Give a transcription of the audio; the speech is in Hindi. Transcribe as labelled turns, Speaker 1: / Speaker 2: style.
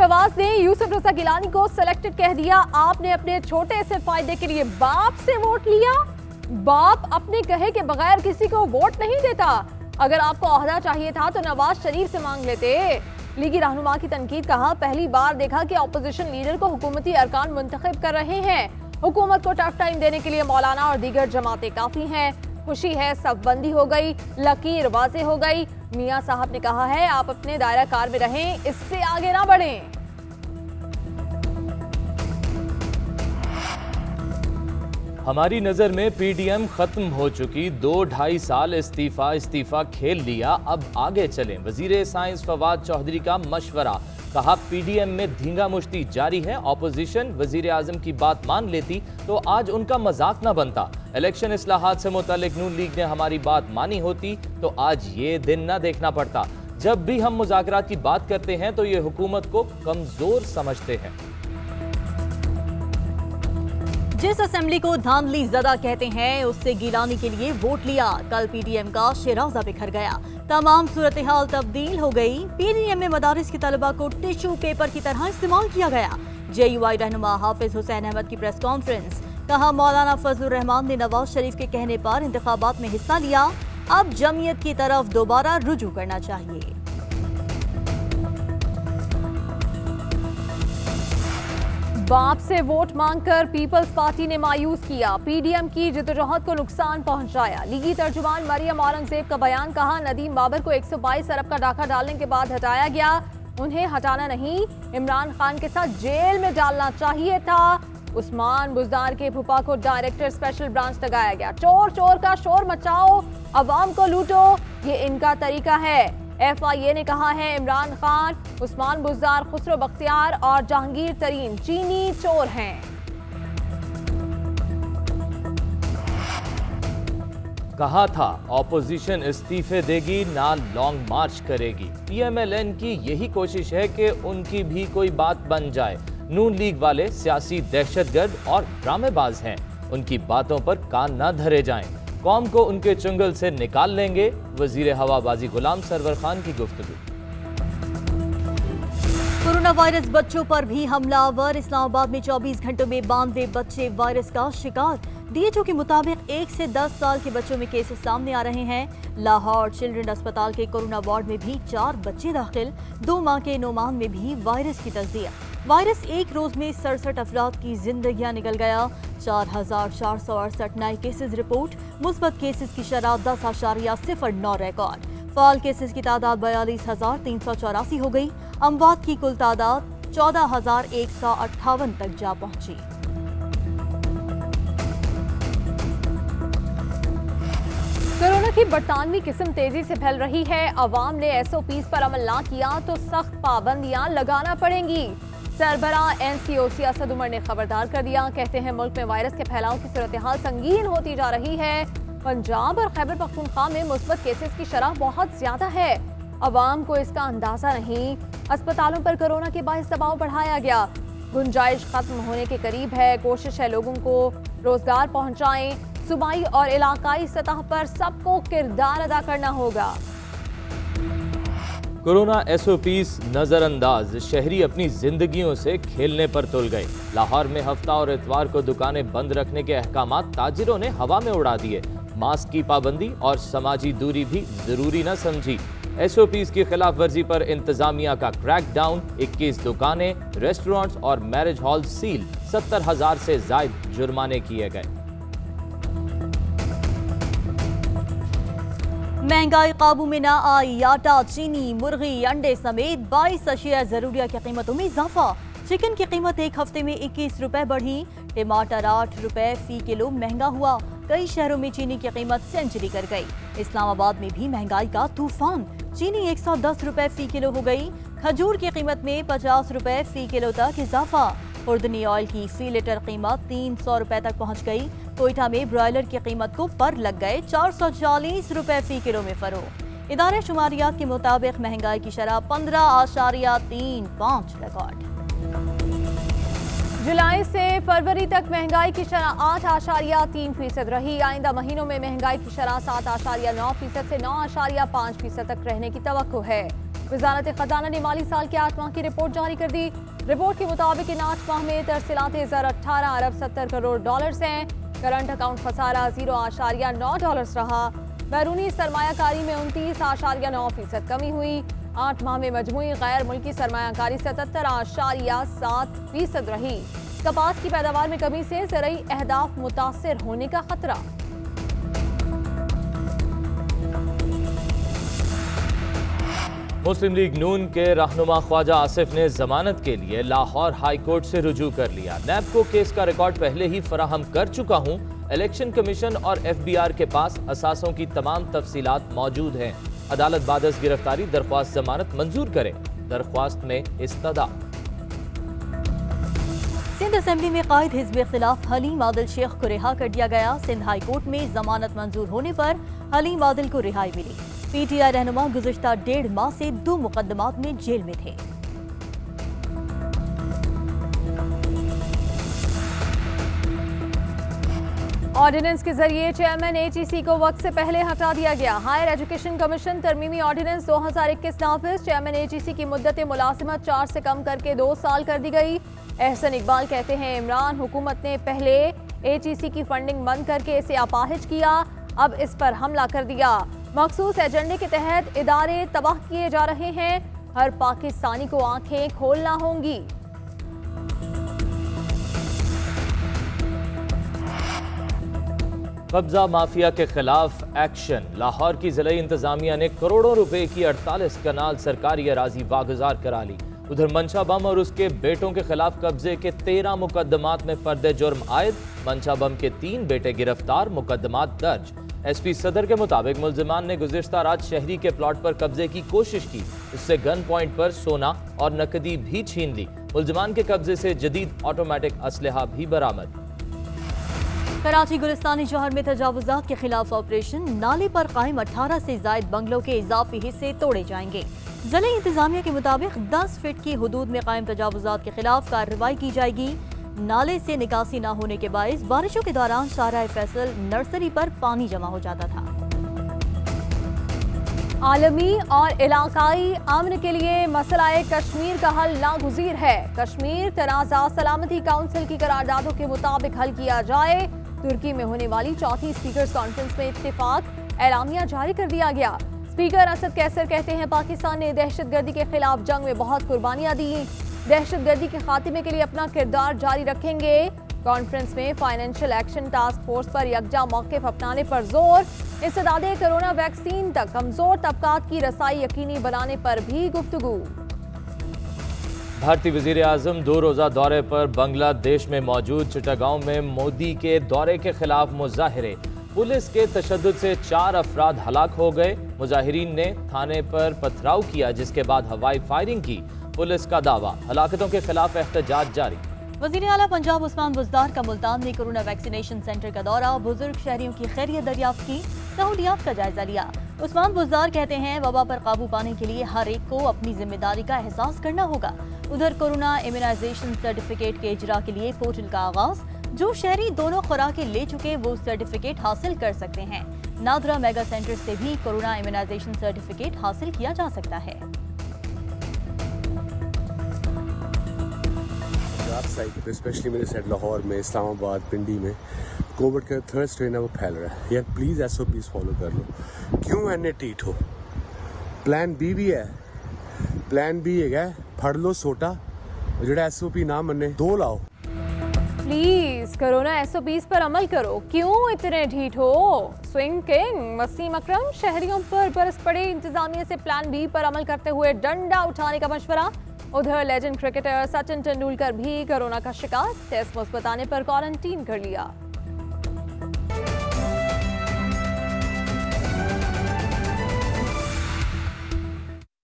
Speaker 1: नवाज ने यूसुफ रजा गिलानी को सिलेक्टेड कह दिया। आपने अपने छोटे से फायदे के लिए बाप से वोट लिया। बाप अपने कहे के बगैर किसी को वोट नहीं देता। अगर आपको ओहदा चाहिए था तो नवाज शरीफ से मांग लेते। लीगी रहनुमा की तनकीद। कहा, पहली बार देखा कि ऑपोजिशन लीडर को हुकूमती अरकान मुंतखब कर रहे हैं। हुकूमत को टफ टाइम देने के लिए मौलाना और दीगर जमातें काफी हैं। खुशी है, सफबंदी हो गई, लकीर वाज़े हो गई। मियां साहब ने कहा है, आप अपने दायरा कार में रहें, इससे आगे ना बढ़ें।
Speaker 2: हमारी नजर में पीडीएम खत्म हो चुकी। 2-2.5 साल इस्तीफा खेल लिया, अब आगे चलें। वजीर साइंस फवाद चौधरी का मशवरा। कहा, पीडीएम में धींगा मुश्ती जारी है। ऑपोजिशन वजीर आजम की बात मान लेती तो आज उनका मजाक न बनता। इलेक्शन इस्लाहात से मुतालिक नून लीग ने हमारी बात मानी होती तो आज ये दिन न देखना पड़ता। जब भी हम मुज़ाकरात की बात करते हैं तो ये हुकूमत को कमजोर समझते हैं।
Speaker 3: जिस असेंबली को धांधली ज़दा कहते हैं उससे गिलानी के लिए वोट लिया। कल पीडीएम का शिराजा बिखर गया। तमाम सूरत हाल तब्दील हो गई। पीडीएम में मदारिस की तलबा को टिश्यू पेपर की तरह इस्तेमाल किया गया। जेयूआई रहनुमा हाफिज हुसैन अहमद की प्रेस कॉन्फ्रेंस। कहा, मौलाना फजलुर रहमान ने नवाज शरीफ के कहने पर इंतखाबात में हिस्सा लिया। अब जमीयत की तरफ दोबारा रुजू करना चाहिए।
Speaker 1: बाप से वोट मांगकर पीपल्स पार्टी ने मायूस किया। पीडीएम की जिद्दोजहद को नुकसान पहुंचाया। लीगी तर्जुमान मरियम औरंगजेब का बयान। कहा, नदीम बाबर को 122 अरब का डाका डालने के बाद हटाया गया। उन्हें हटाना नहीं, इमरान खान के साथ जेल में डालना चाहिए था। उस्मान बुजदार के फूफा को डायरेक्टर स्पेशल ब्रांच लगाया गया। चोर चोर का शोर मचाओ, अवाम को लूटो, ये इनका तरीका है। FIA ने कहा है, इमरान खान, उस्मान बुजदार, खुसरो बख्तियार और जहांगीर तरीन चीनी चोर हैं।
Speaker 2: कहा था ऑपोजिशन इस्तीफे देगी ना लॉन्ग मार्च करेगी। PMLN की यही कोशिश है कि उनकी भी कोई बात बन जाए। नून लीग वाले सियासी दहशतगर्द और ड्रामेबाज हैं। उनकी बातों पर कान ना धरे जाएं। कौम को उनके चुंगल से निकाल लेंगे। वजीर हवाबाजी गुलाम सरवर खान की गुफ्तगू।
Speaker 3: कोरोना वायरस बच्चों पर भी हमलावर। इस्लामाबाद में 24 घंटों में 92 बच्चे वायरस का शिकार। DHO के मुताबिक 1 से 10 साल के बच्चों में केसेस सामने आ रहे हैं। लाहौर चिल्ड्रन अस्पताल के कोरोना वार्ड में भी 4 बच्चे दाखिल। 2 माह के नोमान में भी वायरस की तस्दीक। वायरस एक रोज में 67 अफराद की जिंदगियां निकल गया। 4468 नए केसेस रिपोर्ट। मुस्बत केसेस की शरह 10.09 रिकॉर्ड। फाल केसेस की तादाद 42,384 हो गई। अमवात की कुल तादाद 14,158 तक जा पहुंची।
Speaker 1: कोरोना की 92वीं किस्म तेजी से फैल रही है। अवाम ने SOPs पर अमल ना किया तो सख्त पाबंदियां लगाना पड़ेंगी। सरबराह NCOC असद उमर ने खबरदार कर दिया। कहते हैं, मुल्क में वायरस के फैलाव की सूरत हाल संगीन होती जा रही है। पंजाब और खैबर पख्तूनख्वा में मुस्बत केसेस की शरह बहुत ज्यादा है। अवाम को इसका अंदाजा नहीं। अस्पतालों पर कोरोना के बाइस दबाव बढ़ाया गया। गुंजाइश खत्म होने के करीब है। कोशिश है लोगों को रोजगार पहुंचाएं। सूबाई और इलाकाई सतह पर सबको किरदार अदा करना होगा।
Speaker 2: कोरोना SOPs नजरअंदाज। शहरी अपनी जिंदगियों से खेलने पर तुल गए। लाहौर में हफ्ता और इतवार को दुकानें बंद रखने के अहकामात ताजिरों ने हवा में उड़ा दिए। मास्क की पाबंदी और समाजी दूरी भी जरूरी न समझी। SOPs की खिलाफ वर्जी पर इंतजामिया का क्रैकडाउन। 21 दुकानें, रेस्टोरेंट्स और मैरिज हॉल सील। 70,000 से ज्यादा जुर्माने किए गए।
Speaker 3: महंगाई काबू में न आई। आटा, चीनी, मुर्गी, अंडे समेत 22 अशिया जरूरिया की कीमतों में इजाफा। चिकन की कीमत एक हफ्ते में 21 रुपए बढ़ी। टमाटर 8 रुपए फी किलो महंगा हुआ। कई शहरों में चीनी की कीमत सेंचुरी कर गई। इस्लामाबाद में भी महंगाई का तूफान। चीनी 110 रुपए फी किलो हो गई। खजूर की कीमत में 50 रुपए फी किलो तक इजाफा। खुर्दनी ऑयल की फी लीटर कीमत 300 रुपए तक पहुंच गई। कोयटा में ब्रॉयलर की कीमत को पर लग गए 440 रुपए फी किलो में फरोख्त। इदारे शुमारियात के मुताबिक महंगाई की शरह 15.35 रिकॉर्ड।
Speaker 1: जुलाई से फरवरी तक महंगाई की शरह 8.3% रही। आइंदा महीनों में महंगाई की शरह 7.9% से 9.5% तक रहने की तवक्को है। वजारत खजाना ने माली साल के 8 माह की रिपोर्ट जारी कर दी। रिपोर्ट के मुताबिक इन 8 माह में तरसीलात ज़र 18 अरब 70 करोड़ डॉलर्स हैं। करंट अकाउंट खसारा 0.9 डॉलर्स रहा। बैरूनी सरमायाकारी में 29.9% कमी हुई। 8 माह में मजमूई गैर मुल्की सरमायाकारी 77.7% रही। कपास की पैदावार में कमी से ज़रई अहदाफ मुतासिर होने का खतरा।
Speaker 2: मुस्लिम लीग नून के रहनुमा ख्वाजा आसिफ ने जमानत के लिए लाहौर हाई कोर्ट से रुजू कर लिया। नैब को केस का रिकॉर्ड पहले ही फराहम कर चुका हूं। इलेक्शन कमीशन और FBR के पास असासों की तमाम तफसीलात मौजूद हैं। अदालत बादस गिरफ्तारी दरख्वास्त जमानत मंजूर करे। दरख्वास्त में इस्तदा।
Speaker 3: सिंध असेंबली में कायद हिज़्ब इख्तिलाफ हलीम आदिल शेख को रिहा कर दिया गया। सिंध हाई कोर्ट में जमानत मंजूर होने पर हलीम आदिल को रिहाई मिली। PTI रहनुमा गुज़श्ता 1.5 माह से 2 मुकदमात में जेल में थे।
Speaker 1: ऑर्डिनेंस के जरिए चेयरमैन HEC को वक्त से पहले हटा दिया गया। हायर एजुकेशन कमीशन तरमीमी ऑर्डिनेंस 2021 नाफिज। चेयरमैन HEC की मुद्दत मुलाजिमत 4 से कम करके 2 साल कर दी गई। एहसन इकबाल कहते हैं इमरान हुकूमत ने पहले HEC की फंडिंग बंद करके इसे अपाहिज किया, अब इस पर हमला कर दिया। मखसूस एजेंडे के तहत इदारे तबाह किए जा रहे हैं। हर पाकिस्तानी को आंखें खोलना होंगी।
Speaker 2: कब्जा माफिया के खिलाफ एक्शन। लाहौर की जिला इंतजामिया ने करोड़ों रुपए की 48 कनाल सरकारी अराजी वागुजार करा ली। उधर मंशा बम और उसके बेटों के खिलाफ कब्जे के 13 मुकदमात में फर्द जुर्म आयद। मंशा बम के 3 बेटे गिरफ्तार, मुकदमात दर्ज। SP सदर के मुताबिक मुल्जिमान ने गुज़िश्ता रात शहरी के प्लॉट पर कब्जे की कोशिश की। उससे गन पॉइंट पर सोना और नकदी भी छीन ली। मुल्जिमान के कब्जे से जदीद ऑटोमेटिक असलहा भी बरामद।
Speaker 3: कराची गुलिस्तानी शहर में तजावुजात के खिलाफ ऑपरेशन। नाले पर कायम 18 से जायद बंगलों के इजाफी हिस्से तोड़े जाएंगे। जिला इंतजामिया के मुताबिक 10 फीट की हदूद में कायम तजावुजात के खिलाफ कार्रवाई की जाएगी। नाले से निकासी न होने के बायस बारिशों के दौरान शाहराह फैसल नर्सरी पर पानी जमा हो जाता था।
Speaker 1: आलमी और इलाकाई अमन के लिए मसला कश्मीर का हल नागुज़ीर है। कश्मीर तनाज़ा सलामती काउंसिल की करारदादों के मुताबिक हल किया जाए। तुर्की में होने वाली चौथी स्पीकर्स कॉन्फ्रेंस में इत्तेफाक एलामिया जारी कर दिया गया। स्पीकर असद कैसर कहते हैं पाकिस्तान ने दहशतगर्दी के खिलाफ जंग में बहुत कुर्बानियां दी। दहशतगर्दी के खात्मे के लिए अपना किरदार जारी रखेंगे। कॉन्फ्रेंस में फाइनेंशियल एक्शन टास्क फोर्स पर यकजा मौक़िफ़ अपनाने पर जोर। इस्तेदादे कोरोना वैक्सीन तक कमजोर तबकात की रसाई यकीनी बनाने पर भी गुफ्तगू।
Speaker 2: भारतीय वज़ीर आज़म 2 रोज़ा दौरे पर बांग्लादेश में मौजूद। चिटागांव में मोदी के दौरे के खिलाफ मुजाहिरे। पुलिस के तशद्दुद से 4 अफराद हलाक हो गए। मुजाहिरीन ने थाने पर पथराव किया, जिसके बाद हवाई फायरिंग की। पुलिस का दावा, हलाकतों के खिलाफ एहतजाज जारी।
Speaker 3: वज़ीर आला पंजाब उस्मान बुज़दार का मुल्तान में कोरोना वैक्सीनेशन सेंटर का दौरा। बुजुर्ग शहरियों की खैरियत दरियाफ्त की, सहूलियात का जायजा लिया। उस्मान बुज़दार कहते हैं वबा पर काबू पाने के लिए हर एक को अपनी जिम्मेदारी का एहसास करना होगा। उधर कोरोना इम्यूनाइजेशन सर्टिफिकेट के इजरा के लिए पोर्टल का आगाज। जो शहरी दोनों खुराकें ले चुके वो सर्टिफिकेट हासिल कर सकते हैं। नादरा मेगा सेंटर से भी कोरोना इम्यूनाइजेशन सर्टिफिकेट हासिल किया जा सकता है।
Speaker 4: स्पेशली मेरे साइड लाहौर में, इस्लामाबाद, पिंडी में कोविड का 3rd स्ट्रेन है वो फैल रहा है। यार प्लीज़ SOPs फॉलो कर लो। क्यों एने टीट हो? प्लान B भी है। प्लान B है फड़ लो सोटा, जो SOP ना मने 2 लाओ।
Speaker 1: प्लीज कोरोना SOPs पर अमल करो। क्यों इतने ढीठ हो? स्विंग किंग वसीम अकरम शहरियों पर बरस पड़े। इंतजामिया से प्लान B पर अमल करते हुए डंडा उठाने का मशवरा। उधर लेजेंड क्रिकेटर सचिन तेंदुलकर भी कोरोना का शिकार। टेस्ट मुस्बत आने पर क्वारंटीन कर लिया।